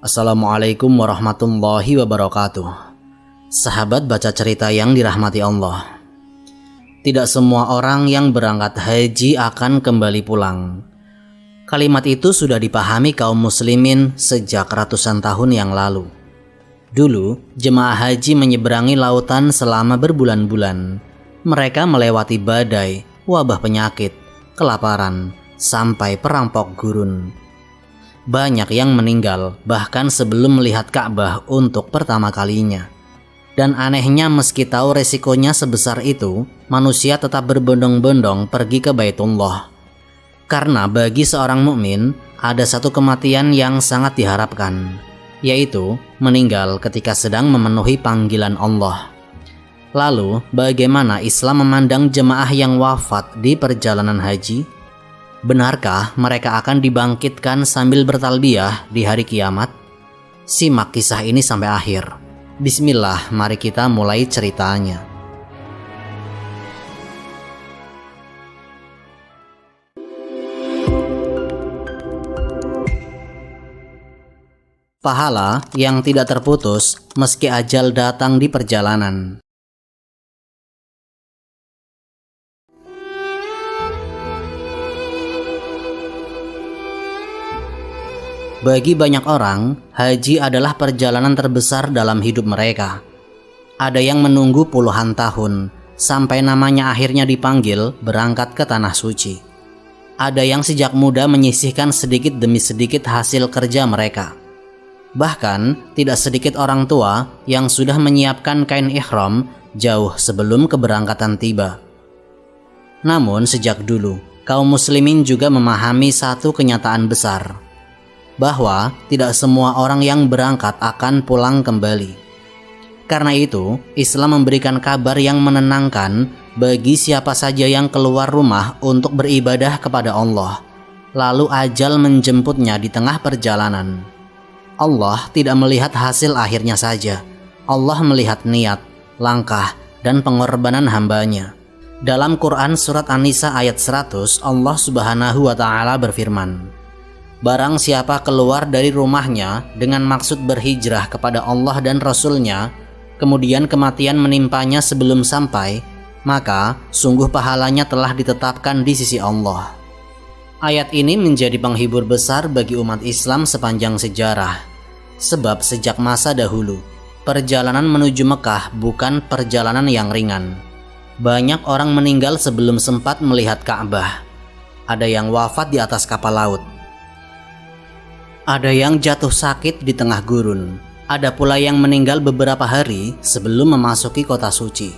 Assalamualaikum warahmatullahi wabarakatuh. Sahabat baca cerita yang dirahmati Allah. Tidak semua orang yang berangkat haji akan kembali pulang. Kalimat itu sudah dipahami kaum muslimin sejak ratusan tahun yang lalu. Dulu, jemaah haji menyeberangi lautan selama berbulan-bulan. Mereka melewati badai, wabah penyakit, kelaparan, sampai perampok gurun. Banyak yang meninggal bahkan sebelum melihat Ka'bah untuk pertama kalinya. Dan anehnya meski tahu resikonya sebesar itu, manusia tetap berbondong-bondong pergi ke Baitullah. Karena bagi seorang mukmin ada satu kematian yang sangat diharapkan, yaitu meninggal ketika sedang memenuhi panggilan Allah. Lalu, bagaimana Islam memandang jemaah yang wafat di perjalanan haji? Benarkah mereka akan dibangkitkan sambil bertalbiyah di hari kiamat? Simak kisah ini sampai akhir. Bismillah, mari kita mulai ceritanya. Pahala yang tidak terputus meski ajal datang di perjalanan. Bagi banyak orang, haji adalah perjalanan terbesar dalam hidup mereka. Ada yang menunggu puluhan tahun, sampai namanya akhirnya dipanggil berangkat ke Tanah Suci. Ada yang sejak muda menyisihkan sedikit demi sedikit hasil kerja mereka. Bahkan, tidak sedikit orang tua yang sudah menyiapkan kain ihram jauh sebelum keberangkatan tiba. Namun sejak dulu, kaum muslimin juga memahami satu kenyataan besar, bahwa tidak semua orang yang berangkat akan pulang kembali. Karena itu, Islam memberikan kabar yang menenangkan bagi siapa saja yang keluar rumah untuk beribadah kepada Allah, lalu ajal menjemputnya di tengah perjalanan. Allah tidak melihat hasil akhirnya saja. Allah melihat niat, langkah, dan pengorbanan hambanya. Dalam Quran Surat An-Nisa ayat 100, Allah Subhanahu wa Ta'ala berfirman, "Barang siapa keluar dari rumahnya dengan maksud berhijrah kepada Allah dan Rasul-Nya, kemudian kematian menimpanya sebelum sampai, maka sungguh pahalanya telah ditetapkan di sisi Allah." Ayat ini menjadi penghibur besar bagi umat Islam sepanjang sejarah. Sebab sejak masa dahulu, perjalanan menuju Mekah bukan perjalanan yang ringan. Banyak orang meninggal sebelum sempat melihat Ka'bah. Ada yang wafat di atas kapal laut. Ada yang jatuh sakit di tengah gurun. Ada pula yang meninggal beberapa hari sebelum memasuki kota suci.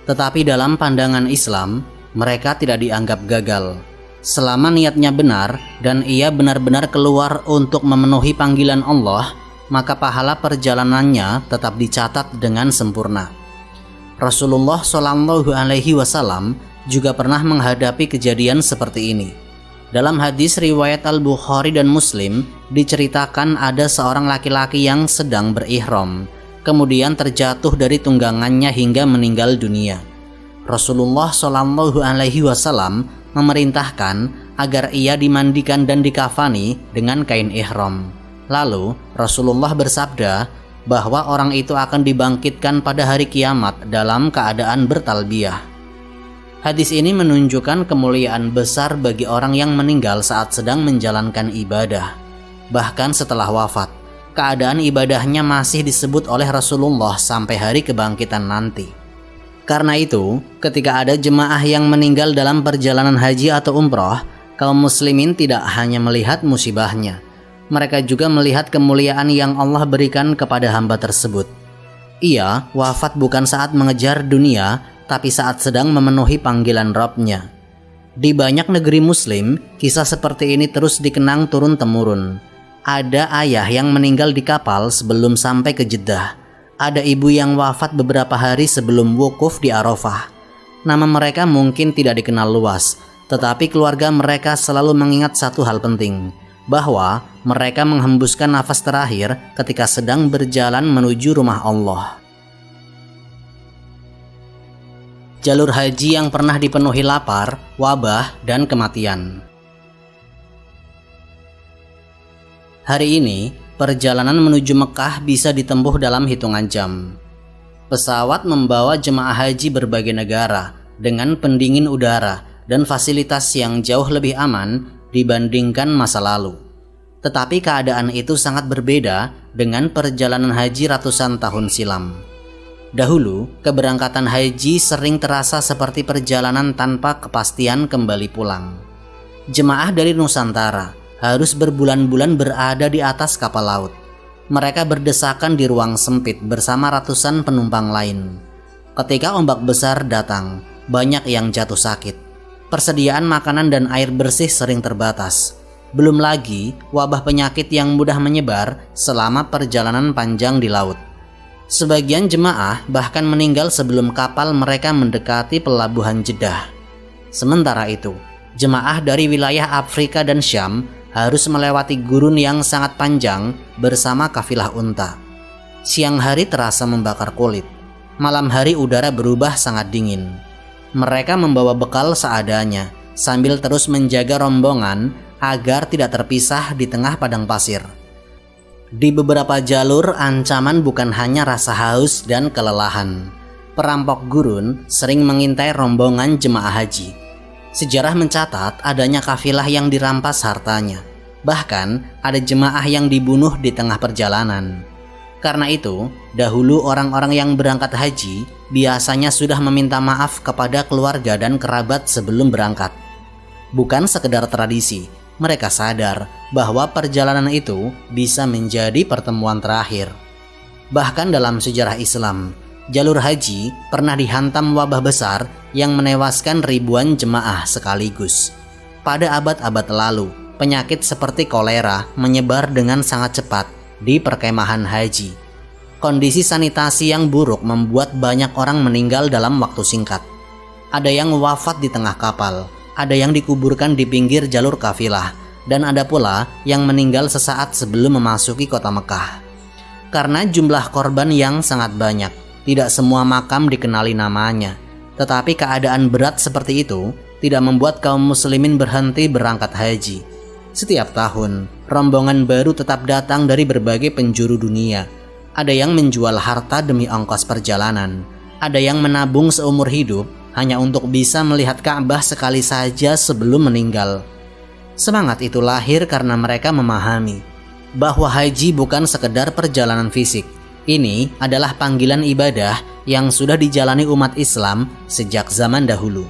Tetapi dalam pandangan Islam, mereka tidak dianggap gagal. Selama niatnya benar dan ia benar-benar keluar untuk memenuhi panggilan Allah, maka pahala perjalanannya tetap dicatat dengan sempurna. Rasulullah Shallallahu Alaihi Wasallam juga pernah menghadapi kejadian seperti ini. Dalam hadis riwayat Al-Bukhari dan Muslim, diceritakan ada seorang laki-laki yang sedang berihram, kemudian terjatuh dari tunggangannya hingga meninggal dunia. Rasulullah Shallallahu Alaihi Wasallam memerintahkan agar ia dimandikan dan dikafani dengan kain ihram. Lalu Rasulullah bersabda bahwa orang itu akan dibangkitkan pada hari kiamat dalam keadaan bertalbiyah. Hadis ini menunjukkan kemuliaan besar bagi orang yang meninggal saat sedang menjalankan ibadah. Bahkan setelah wafat, keadaan ibadahnya masih disebut oleh Rasulullah sampai hari kebangkitan nanti. Karena itu, ketika ada jemaah yang meninggal dalam perjalanan haji atau umroh, kaum muslimin tidak hanya melihat musibahnya. Mereka juga melihat kemuliaan yang Allah berikan kepada hamba tersebut. Ia wafat bukan saat mengejar dunia, tapi saat sedang memenuhi panggilan Rabb-Nya. Di banyak negeri muslim, kisah seperti ini terus dikenang turun-temurun. Ada ayah yang meninggal di kapal sebelum sampai ke Jeddah. Ada ibu yang wafat beberapa hari sebelum wukuf di Arafah. Nama mereka mungkin tidak dikenal luas, tetapi keluarga mereka selalu mengingat satu hal penting, bahwa mereka menghembuskan nafas terakhir ketika sedang berjalan menuju rumah Allah. Jalur haji yang pernah dipenuhi lapar, wabah, dan kematian. Hari ini, Perjalanan menuju Mekah bisa ditempuh dalam hitungan jam. Pesawat membawa jemaah haji berbagai negara dengan pendingin udara dan fasilitas yang jauh lebih aman dibandingkan masa lalu. Tetapi keadaan itu sangat berbeda dengan perjalanan haji ratusan tahun silam. Dahulu, keberangkatan haji sering terasa seperti perjalanan tanpa kepastian kembali pulang. Jemaah dari Nusantara harus berbulan-bulan berada di atas kapal laut. Mereka berdesakan di ruang sempit bersama ratusan penumpang lain. Ketika ombak besar datang, banyak yang jatuh sakit. Persediaan makanan dan air bersih sering terbatas. Belum lagi wabah penyakit yang mudah menyebar selama perjalanan panjang di laut. Sebagian jemaah bahkan meninggal sebelum kapal mereka mendekati pelabuhan Jeddah. Sementara itu, jemaah dari wilayah Afrika dan Syam harus melewati gurun yang sangat panjang bersama kafilah unta. Siang hari terasa membakar kulit. Malam hari udara berubah sangat dingin. Mereka membawa bekal seadanya sambil terus menjaga rombongan agar tidak terpisah di tengah padang pasir. Di beberapa jalur, ancaman bukan hanya rasa haus dan kelelahan. Perampok gurun sering mengintai rombongan jemaah haji. Sejarah mencatat adanya kafilah yang dirampas hartanya. Bahkan ada jemaah yang dibunuh di tengah perjalanan. Karena itu, dahulu orang-orang yang berangkat haji biasanya sudah meminta maaf kepada keluarga dan kerabat sebelum berangkat. Bukan sekedar tradisi, mereka sadar bahwa perjalanan itu bisa menjadi pertemuan terakhir. Bahkan dalam sejarah Islam, jalur haji pernah dihantam wabah besar yang menewaskan ribuan jemaah sekaligus. Pada abad-abad lalu, penyakit seperti kolera menyebar dengan sangat cepat di perkemahan haji. Kondisi sanitasi yang buruk membuat banyak orang meninggal dalam waktu singkat. Ada yang wafat di tengah kapal, ada yang dikuburkan di pinggir jalur kafilah, dan ada pula yang meninggal sesaat sebelum memasuki kota Mekah. Karena jumlah korban yang sangat banyak, tidak semua makam dikenali namanya. Tetapi keadaan berat seperti itu tidak membuat kaum muslimin berhenti berangkat haji. Setiap tahun, rombongan baru tetap datang dari berbagai penjuru dunia. Ada yang menjual harta demi ongkos perjalanan. Ada yang menabung seumur hidup hanya untuk bisa melihat Ka'bah sekali saja sebelum meninggal. Semangat itu lahir karena mereka memahami bahwa haji bukan sekedar perjalanan fisik. Ini adalah panggilan ibadah yang sudah dijalani umat Islam sejak zaman dahulu.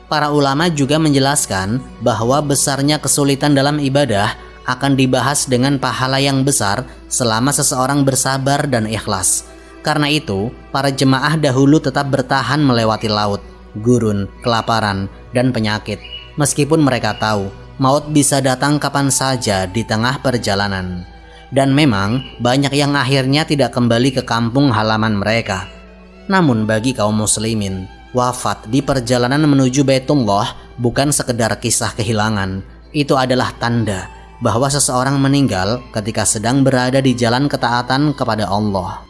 Para ulama juga menjelaskan bahwa besarnya kesulitan dalam ibadah akan dibahas dengan pahala yang besar selama seseorang bersabar dan ikhlas. Karena itu, para jemaah dahulu tetap bertahan melewati laut, gurun, kelaparan, dan penyakit. Meskipun mereka tahu maut bisa datang kapan saja di tengah perjalanan. Dan memang banyak yang akhirnya tidak kembali ke kampung halaman mereka. Namun bagi kaum muslimin, wafat di perjalanan menuju Baitullah bukan sekedar kisah kehilangan. Itu adalah tanda bahwa seseorang meninggal ketika sedang berada di jalan ketaatan kepada Allah.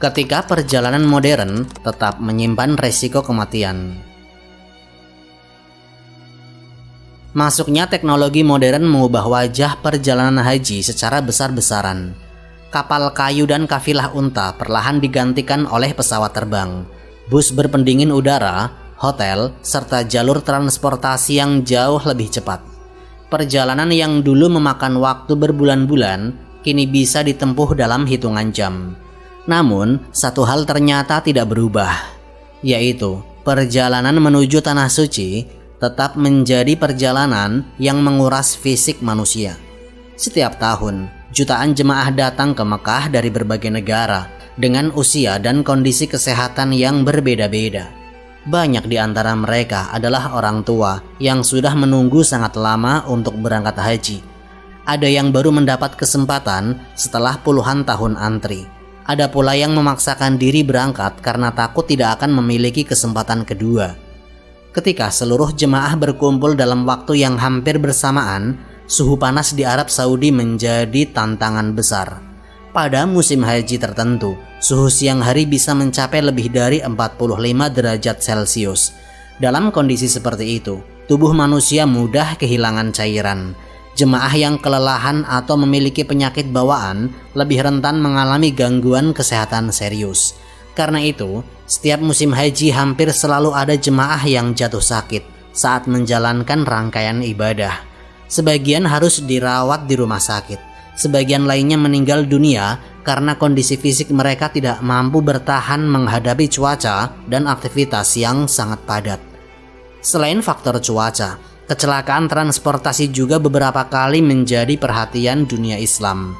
Ketika perjalanan modern tetap menyimpan resiko kematian. Masuknya teknologi modern mengubah wajah perjalanan haji secara besar-besaran. Kapal kayu dan kafilah unta perlahan digantikan oleh pesawat terbang, bus berpendingin udara, hotel, serta jalur transportasi yang jauh lebih cepat. Perjalanan yang dulu memakan waktu berbulan-bulan, kini bisa ditempuh dalam hitungan jam. Namun, satu hal ternyata tidak berubah, yaitu perjalanan menuju Tanah Suci tetap menjadi perjalanan yang menguras fisik manusia. Setiap tahun, jutaan jemaah datang ke Mekah dari berbagai negara dengan usia dan kondisi kesehatan yang berbeda-beda. Banyak di antara mereka adalah orang tua yang sudah menunggu sangat lama untuk berangkat haji. Ada yang baru mendapat kesempatan setelah puluhan tahun antri. Ada pula yang memaksakan diri berangkat karena takut tidak akan memiliki kesempatan kedua. Ketika seluruh jemaah berkumpul dalam waktu yang hampir bersamaan, suhu panas di Arab Saudi menjadi tantangan besar. Pada musim haji tertentu, suhu siang hari bisa mencapai lebih dari 45 derajat Celcius. Dalam kondisi seperti itu, tubuh manusia mudah kehilangan cairan. Jemaah yang kelelahan atau memiliki penyakit bawaan lebih rentan mengalami gangguan kesehatan serius. Karena itu, setiap musim haji hampir selalu ada jemaah yang jatuh sakit saat menjalankan rangkaian ibadah. Sebagian harus dirawat di rumah sakit, sebagian lainnya meninggal dunia karena kondisi fisik mereka tidak mampu bertahan menghadapi cuaca dan aktivitas yang sangat padat. Selain faktor cuaca, kecelakaan transportasi juga beberapa kali menjadi perhatian dunia Islam.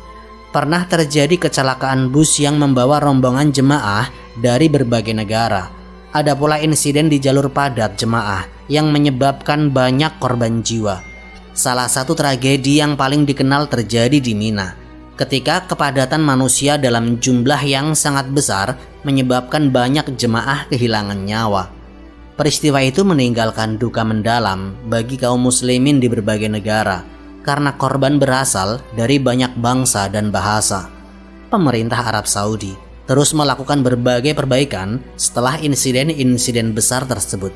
Pernah terjadi kecelakaan bus yang membawa rombongan jemaah dari berbagai negara. Ada pula insiden di jalur padat jemaah yang menyebabkan banyak korban jiwa. Salah satu tragedi yang paling dikenal terjadi di Mina, ketika kepadatan manusia dalam jumlah yang sangat besar menyebabkan banyak jemaah kehilangan nyawa. Peristiwa itu meninggalkan duka mendalam bagi kaum muslimin di berbagai negara karena korban berasal dari banyak bangsa dan bahasa. Pemerintah Arab Saudi terus melakukan berbagai perbaikan setelah insiden-insiden besar tersebut.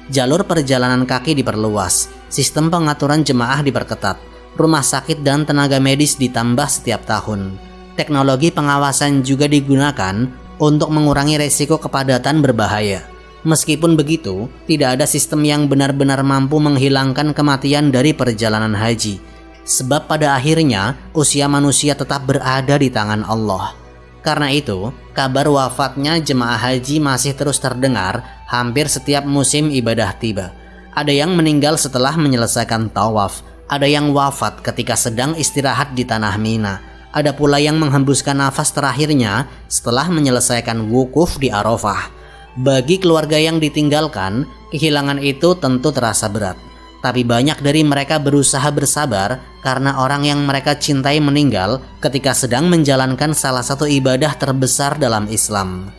Jalur perjalanan kaki diperluas, sistem pengaturan jemaah diperketat, rumah sakit dan tenaga medis ditambah setiap tahun. Teknologi pengawasan juga digunakan untuk mengurangi resiko kepadatan berbahaya. Meskipun begitu, tidak ada sistem yang benar-benar mampu menghilangkan kematian dari perjalanan haji. Sebab pada akhirnya, usia manusia tetap berada di tangan Allah. Karena itu, kabar wafatnya jemaah haji masih terus terdengar hampir setiap musim ibadah tiba. Ada yang meninggal setelah menyelesaikan tawaf, ada yang wafat ketika sedang istirahat di tanah Mina. Ada pula yang menghembuskan nafas terakhirnya setelah menyelesaikan wukuf di Arafah. Bagi keluarga yang ditinggalkan, kehilangan itu tentu terasa berat. Tapi banyak dari mereka berusaha bersabar karena orang yang mereka cintai meninggal ketika sedang menjalankan salah satu ibadah terbesar dalam Islam.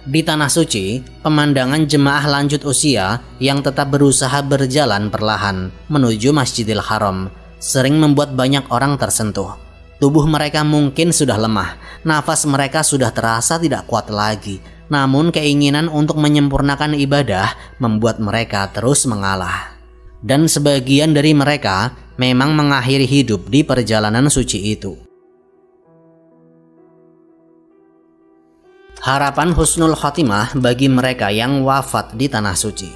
Di Tanah Suci, pemandangan jemaah lanjut usia yang tetap berusaha berjalan perlahan menuju Masjidil Haram sering membuat banyak orang tersentuh. Tubuh mereka mungkin sudah lemah, nafas mereka sudah terasa tidak kuat lagi. Namun keinginan untuk menyempurnakan ibadah membuat mereka terus mengalah. Dan sebagian dari mereka memang mengakhiri hidup di perjalanan suci itu. Harapan husnul khotimah bagi mereka yang wafat di Tanah Suci.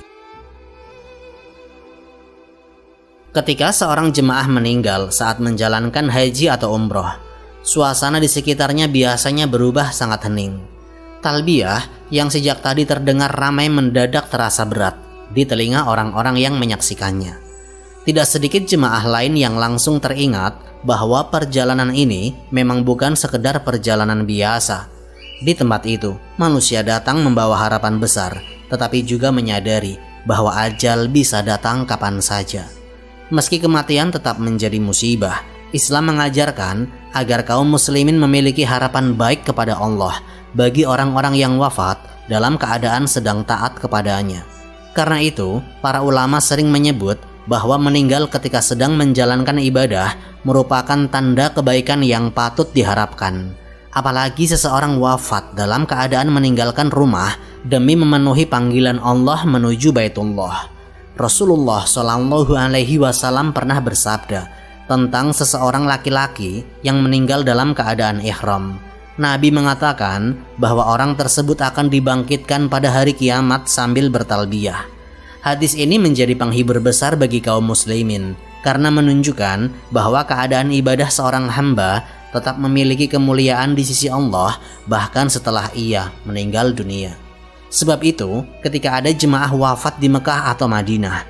Ketika seorang jemaah meninggal saat menjalankan haji atau umroh, suasana di sekitarnya biasanya berubah sangat hening. Talbiyah yang sejak tadi terdengar ramai mendadak terasa berat di telinga orang-orang yang menyaksikannya. Tidak sedikit jemaah lain yang langsung teringat bahwa perjalanan ini memang bukan sekedar perjalanan biasa. Di tempat itu, manusia datang membawa harapan besar, tetapi juga menyadari bahwa ajal bisa datang kapan saja. Meski kematian tetap menjadi musibah, Islam mengajarkan agar kaum muslimin memiliki harapan baik kepada Allah bagi orang-orang yang wafat dalam keadaan sedang taat kepadanya. Karena itu, para ulama sering menyebut bahwa meninggal ketika sedang menjalankan ibadah merupakan tanda kebaikan yang patut diharapkan. Apalagi seseorang wafat dalam keadaan meninggalkan rumah demi memenuhi panggilan Allah menuju Baitullah. Rasulullah Shallallahu Alaihi Wasallam pernah bersabda tentang seseorang laki-laki yang meninggal dalam keadaan ihram. Nabi mengatakan bahwa orang tersebut akan dibangkitkan pada hari kiamat sambil bertalbiyah. Hadis ini menjadi penghibur besar bagi kaum muslimin karena menunjukkan bahwa keadaan ibadah seorang hamba tetap memiliki kemuliaan di sisi Allah bahkan setelah ia meninggal dunia. Sebab itu, ketika ada jemaah wafat di Mekah atau Madinah,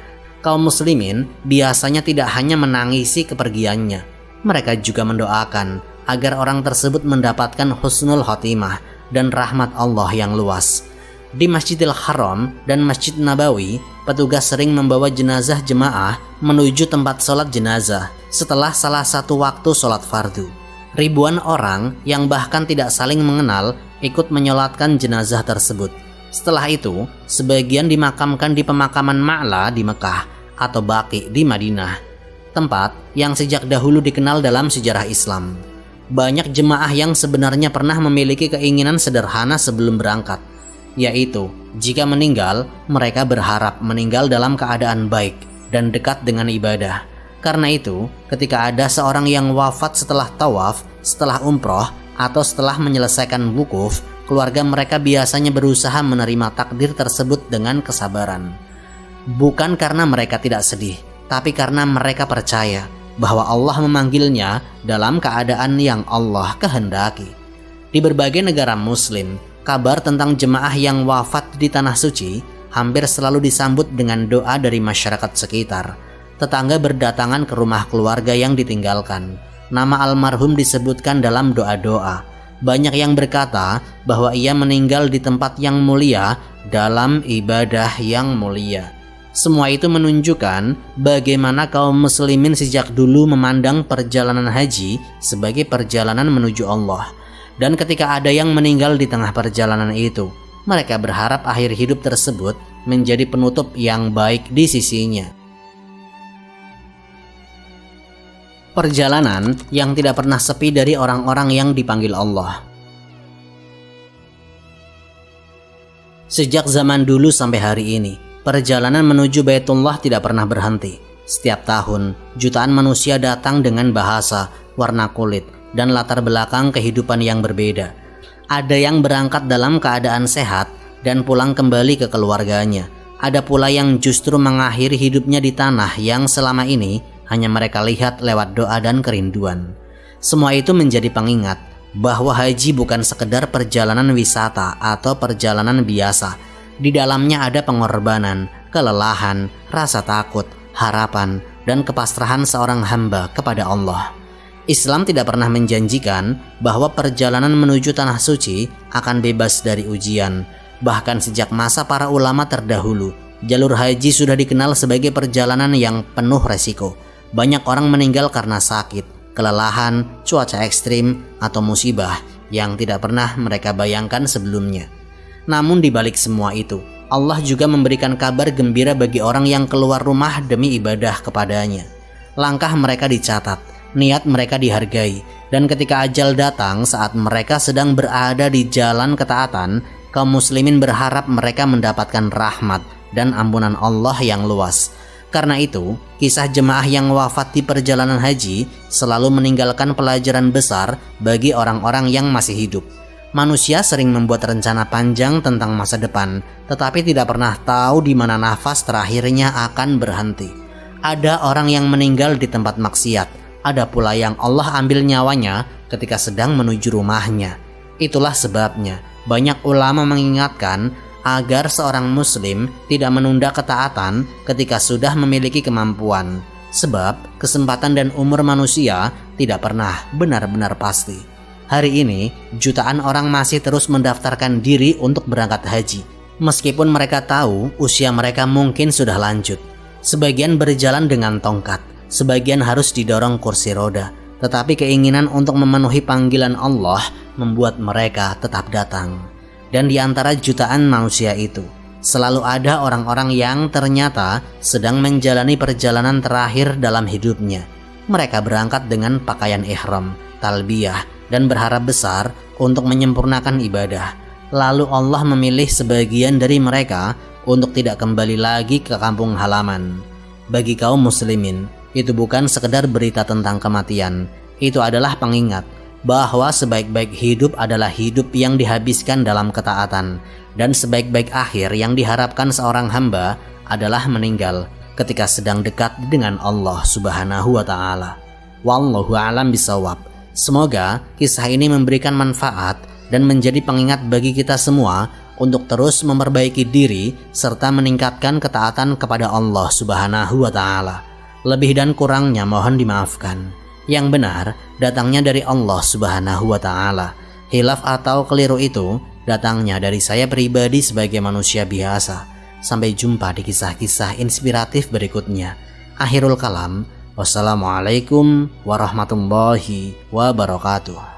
kaum muslimin biasanya tidak hanya menangisi kepergiannya, mereka juga mendoakan agar orang tersebut mendapatkan husnul khotimah dan rahmat Allah yang luas. Di Masjidil Haram dan Masjid Nabawi, petugas sering membawa jenazah jemaah menuju tempat sholat jenazah setelah salah satu waktu sholat fardu. Ribuan orang yang bahkan tidak saling mengenal ikut menyolatkan jenazah tersebut. Setelah itu, sebagian dimakamkan di pemakaman Ma'la di Mekah atau Baqi di Madinah, tempat yang sejak dahulu dikenal dalam sejarah Islam. Banyak jemaah yang sebenarnya pernah memiliki keinginan sederhana sebelum berangkat, yaitu jika meninggal, mereka berharap meninggal dalam keadaan baik dan dekat dengan ibadah. Karena itu, ketika ada seorang yang wafat setelah tawaf, setelah umroh, atau setelah menyelesaikan wukuf, keluarga mereka biasanya berusaha menerima takdir tersebut dengan kesabaran. Bukan karena mereka tidak sedih, tapi karena mereka percaya bahwa Allah memanggilnya dalam keadaan yang Allah kehendaki. Di berbagai negara muslim, kabar tentang jemaah yang wafat di Tanah Suci hampir selalu disambut dengan doa dari masyarakat sekitar. Tetangga berdatangan ke rumah keluarga yang ditinggalkan. Nama almarhum disebutkan dalam doa-doa. Banyak yang berkata bahwa ia meninggal di tempat yang mulia dalam ibadah yang mulia. Semua itu menunjukkan bagaimana kaum muslimin sejak dulu memandang perjalanan haji sebagai perjalanan menuju Allah. Dan ketika ada yang meninggal di tengah perjalanan itu, mereka berharap akhir hidup tersebut menjadi penutup yang baik di sisinya. Perjalanan yang tidak pernah sepi dari orang-orang yang dipanggil Allah. Sejak zaman dulu sampai hari ini, perjalanan menuju Baitullah tidak pernah berhenti. Setiap tahun, jutaan manusia datang dengan bahasa, warna kulit, dan latar belakang kehidupan yang berbeda. Ada yang berangkat dalam keadaan sehat dan pulang kembali ke keluarganya. Ada pula yang justru mengakhiri hidupnya di tanah yang selama ini hanya mereka lihat lewat doa dan kerinduan. Semua itu menjadi pengingat bahwa haji bukan sekedar perjalanan wisata atau perjalanan biasa. Di dalamnya ada pengorbanan, kelelahan, rasa takut, harapan, dan kepasrahan seorang hamba kepada Allah. Islam tidak pernah menjanjikan bahwa perjalanan menuju Tanah Suci akan bebas dari ujian. Bahkan sejak masa para ulama terdahulu, jalur haji sudah dikenal sebagai perjalanan yang penuh resiko. Banyak orang meninggal karena sakit, kelelahan, cuaca ekstrim, atau musibah yang tidak pernah mereka bayangkan sebelumnya. Namun di balik semua itu, Allah juga memberikan kabar gembira bagi orang yang keluar rumah demi ibadah kepadanya. Langkah mereka dicatat, niat mereka dihargai, dan ketika ajal datang saat mereka sedang berada di jalan ketaatan, kaum muslimin berharap mereka mendapatkan rahmat dan ampunan Allah yang luas. Karena itu, kisah jemaah yang wafat di perjalanan haji selalu meninggalkan pelajaran besar bagi orang-orang yang masih hidup. Manusia sering membuat rencana panjang tentang masa depan, tetapi tidak pernah tahu di mana nafas terakhirnya akan berhenti. Ada orang yang meninggal di tempat maksiat, ada pula yang Allah ambil nyawanya ketika sedang menuju rumahnya. Itulah sebabnya banyak ulama mengingatkan agar seorang muslim tidak menunda ketaatan ketika sudah memiliki kemampuan, sebab kesempatan dan umur manusia tidak pernah benar-benar pasti. Hari ini, jutaan orang masih terus mendaftarkan diri untuk berangkat haji, meskipun mereka tahu usia mereka mungkin sudah lanjut. Sebagian berjalan dengan tongkat, sebagian harus didorong kursi roda, tetapi keinginan untuk memenuhi panggilan Allah membuat mereka tetap datang. Dan di antara jutaan manusia itu, selalu ada orang-orang yang ternyata sedang menjalani perjalanan terakhir dalam hidupnya. Mereka berangkat dengan pakaian ihram, talbiyah, dan berharap besar untuk menyempurnakan ibadah. Lalu Allah memilih sebagian dari mereka untuk tidak kembali lagi ke kampung halaman. Bagi kaum muslimin, itu bukan sekedar berita tentang kematian. Itu adalah pengingat bahwa sebaik-baik hidup adalah hidup yang dihabiskan dalam ketaatan, dan sebaik-baik akhir yang diharapkan seorang hamba adalah meninggal ketika sedang dekat dengan Allah Subhanahu wa Ta'ala. Wallahu a'lam bishawab. Semoga kisah ini memberikan manfaat dan menjadi pengingat bagi kita semua untuk terus memperbaiki diri serta meningkatkan ketaatan kepada Allah Subhanahu wa Ta'ala. Lebih dan kurangnya mohon dimaafkan. Yang benar datangnya dari Allah Subhanahu wa Ta'ala. Hilaf atau keliru itu datangnya dari saya pribadi sebagai manusia biasa. Sampai jumpa di kisah-kisah inspiratif berikutnya. Akhirul kalam. Wassalamualaikum warahmatullahi wabarakatuh.